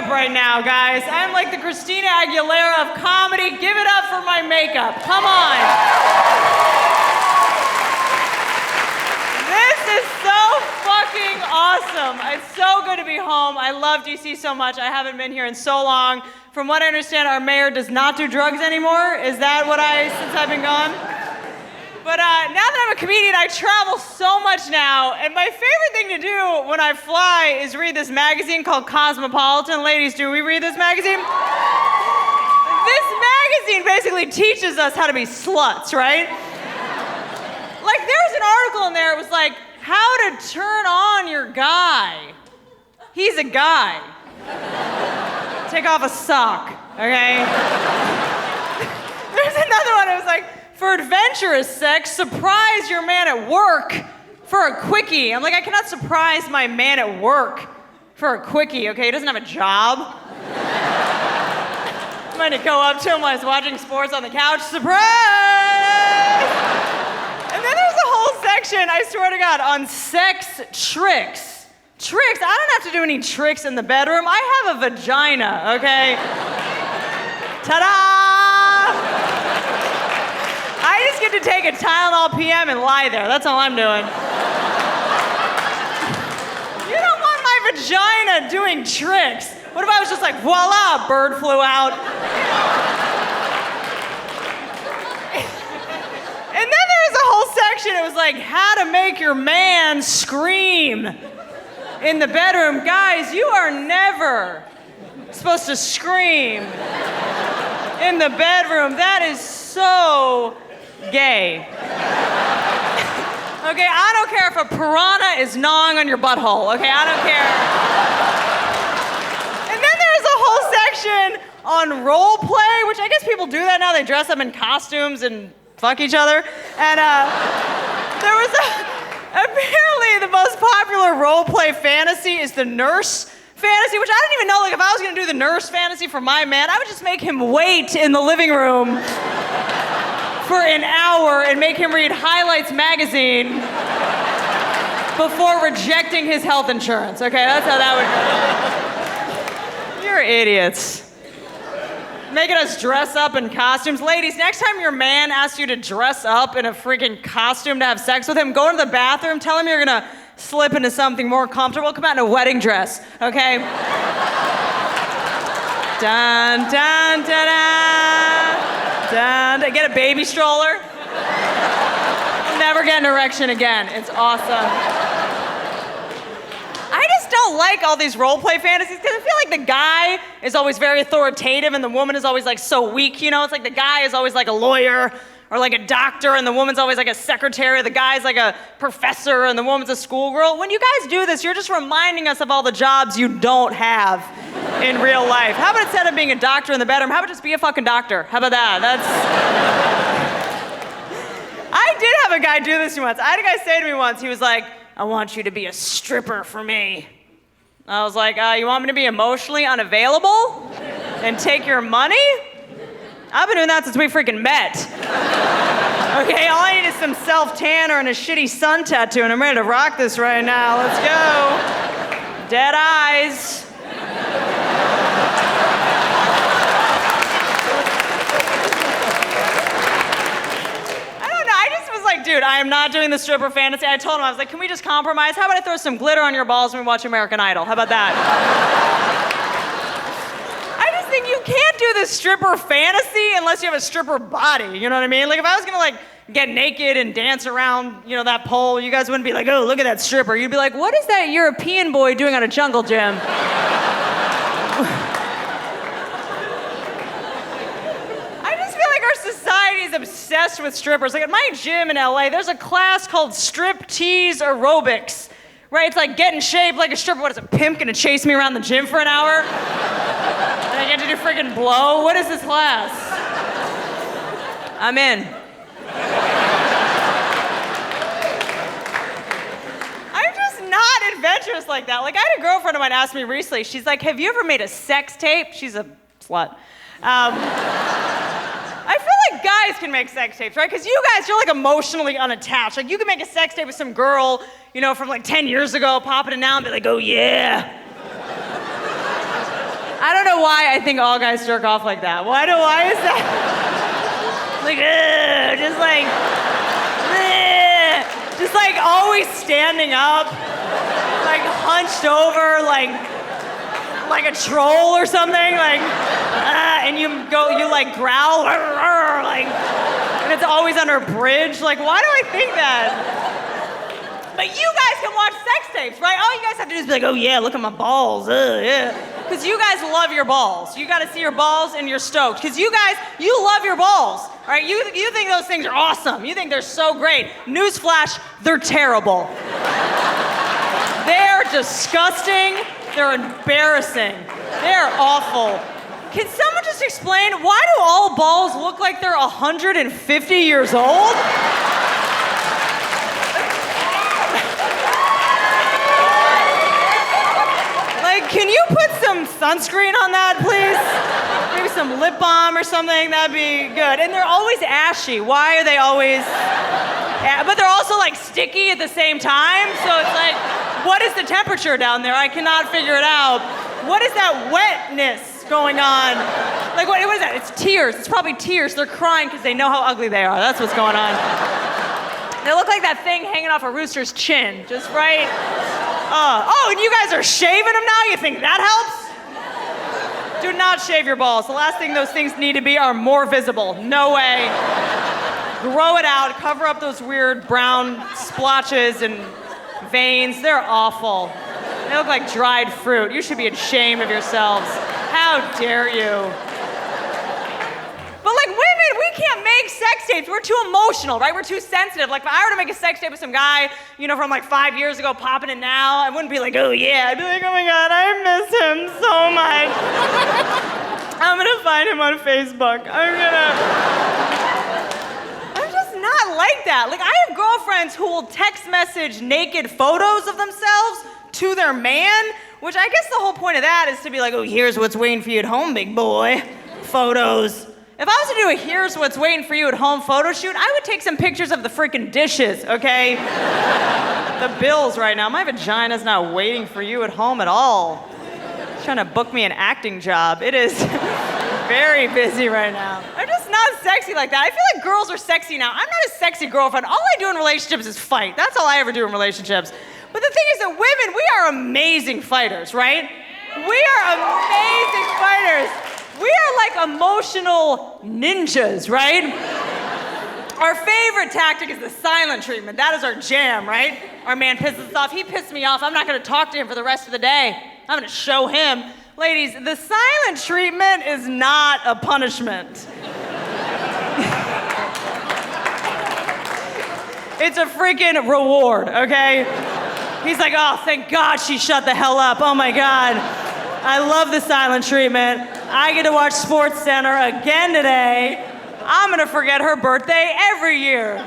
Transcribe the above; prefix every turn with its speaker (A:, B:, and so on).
A: makeup right now, guys. I'm like the Christina Aguilera of comedy. Give it up for my makeup. Come on. This is so fucking awesome. It's so good to be home. I love DC so much. I haven't been here in so long. From what I understand, our mayor does not do drugs anymore. Is that what since I've been gone? But now that I'm a comedian, I travel so much now, and my favorite thing to do when I fly is read this magazine called Cosmopolitan. Ladies, do we read this magazine? This magazine basically teaches us how to be sluts, right? Like, there was an article in there, it was like, how to turn on your guy. He's a guy. Take off a sock, okay? There's another one, it was like, for adventurous sex, surprise your man at work for a quickie. I'm like, I cannot surprise my man at work for a quickie, okay? He doesn't have a job. I'm going to go up to him while he's watching sports on the couch. Surprise! And then there's a whole section, I swear to God, on sex tricks. Tricks? I don't have to do any tricks in the bedroom. I have a vagina, okay? Ta-da! I just get to take a Tylenol PM and lie there. That's all I'm doing. You don't want my vagina doing tricks. What if I was just like, voila, bird flew out. And then there was a whole section, it was like, how to make your man scream in the bedroom. Guys, you are never supposed to scream in the bedroom. That is so gay. Okay, I don't care if a piranha is gnawing on your butthole, okay? I don't care. And then there's a whole section on role play, which I guess people do that now. They dress up in costumes and fuck each other. And there was apparently the most popular role play fantasy is the nurse fantasy, which I didn't even know, like if I was gonna do the nurse fantasy for my man, I would just make him wait in the living room for an hour and make him read Highlights magazine before rejecting his health insurance. Okay, that's how that would go. You're idiots. Making us dress up in costumes. Ladies, next time your man asks you to dress up in a freaking costume to have sex with him, go into the bathroom, tell him you're gonna slip into something more comfortable, come out in a wedding dress, okay? Dun, dun, da, da. Dun, get a baby stroller. You'll never get an erection again. It's awesome. I just don't like all these role play fantasies because I feel like the guy is always very authoritative and the woman is always like so weak, you know? It's like the guy is always like a lawyer or like a doctor and the woman's always like a secretary. The guy's like a professor and the woman's a schoolgirl. When you guys do this, you're just reminding us of all the jobs you don't have in real life. How about instead of being a doctor in the bedroom, how about just be a fucking doctor? How about that? I did have a guy do this to me once. I had a guy say to me once, he was like, I want you to be a stripper for me. I was like, you want me to be emotionally unavailable and take your money? I've been doing that since we freaking met. Okay, all I need is some self-tanner and a shitty sun tattoo, and I'm ready to rock this right now. Let's go. Dead eyes. I don't know, I just was like, dude, I am not doing the stripper fantasy. I told him, I was like, can we just compromise? How about I throw some glitter on your balls when we watch American Idol? How about that? You can't do this stripper fantasy unless you have a stripper body, you know what I mean? Like if I was gonna like get naked and dance around, you know, that pole, you guys wouldn't be like, oh, look at that stripper. You'd be like, what is that European boy doing at a jungle gym? I just feel like our society is obsessed with strippers. Like at my gym in LA, there's a class called striptease aerobics. Right, it's like get in shape like a stripper. What is a pimp gonna chase me around the gym for an hour? And I get to do freaking blow? What is this class? I'm in. I'm just not adventurous like that. Like I had a girlfriend of mine ask me recently, she's like, have you ever made a sex tape? She's a slut. I feel like guys can make sex tapes, right? Because you guys, you're like emotionally unattached. Like you can make a sex tape with some girl, you know, from like 10 years ago, pop it in now and be like, oh yeah. I don't know why I think all guys jerk off like that. Why is that? Like, just like always standing up, like hunched over, like a troll or something, and you like growl, like, and it's always under a bridge. Like, why do I think that? But you guys can watch sex tapes, right? All you guys have to do is be like, oh yeah, look at my balls, yeah. Because you guys love your balls. You gotta see your balls and you're stoked. Because you guys, you love your balls, right? You think those things are awesome. You think they're so great. Newsflash, they're terrible. They're disgusting. They're embarrassing. They're awful. Can someone just explain, why do all balls look like they're 150 years old? Like, can you put some sunscreen on that, please? Maybe some lip balm or something, that'd be good. And they're always ashy. Why are they always... But they're also like sticky at the same time, so it's like, what is the temperature down there? I cannot figure it out. What is that wetness going on? Like, what is that? It's tears. It's probably tears. They're crying because they know how ugly they are. That's what's going on. They look like that thing hanging off a rooster's chin, just right. And you guys are shaving them now? You think that helps? Do not shave your balls. The last thing those things need to be are more visible. No way. Grow it out, cover up those weird brown splotches and veins. They're awful. They look like dried fruit. You should be ashamed of yourselves. How dare you? But like women, we can't make sex tapes. We're too emotional, right? We're too sensitive. Like if I were to make a sex tape with some guy, from like 5 years ago, popping it now, I wouldn't be like, oh yeah. I'd be like, oh my God, I miss him so much. I'm gonna find him on Facebook. I'm just not like that. Like I have girlfriends who will text message naked photos of themselves to their man, which I guess the whole point of that is to be like, oh, here's what's waiting for you at home, big boy. Photos. If I was to do a here's what's waiting for you at home photo shoot, I would take some pictures of the freaking dishes, okay? The bills right now. My vagina's not waiting for you at home at all. She's trying to book me an acting job. It is very busy right now. I'm just not sexy like that. I feel like girls are sexy now. I'm not a sexy girlfriend. All I do in relationships is fight. That's all I ever do in relationships. But the thing is that women, we are amazing fighters, right? We are amazing fighters. We are like emotional ninjas, right? Our favorite tactic is the silent treatment. That is our jam, right? Our man pisses us off. He pissed me off. I'm not gonna talk to him for the rest of the day. I'm gonna show him. Ladies, the silent treatment is not a punishment. It's a freaking reward, okay? He's like, oh, thank God she shut the hell up. Oh my God. I love the silent treatment. I get to watch SportsCenter again today. I'm gonna forget her birthday every year.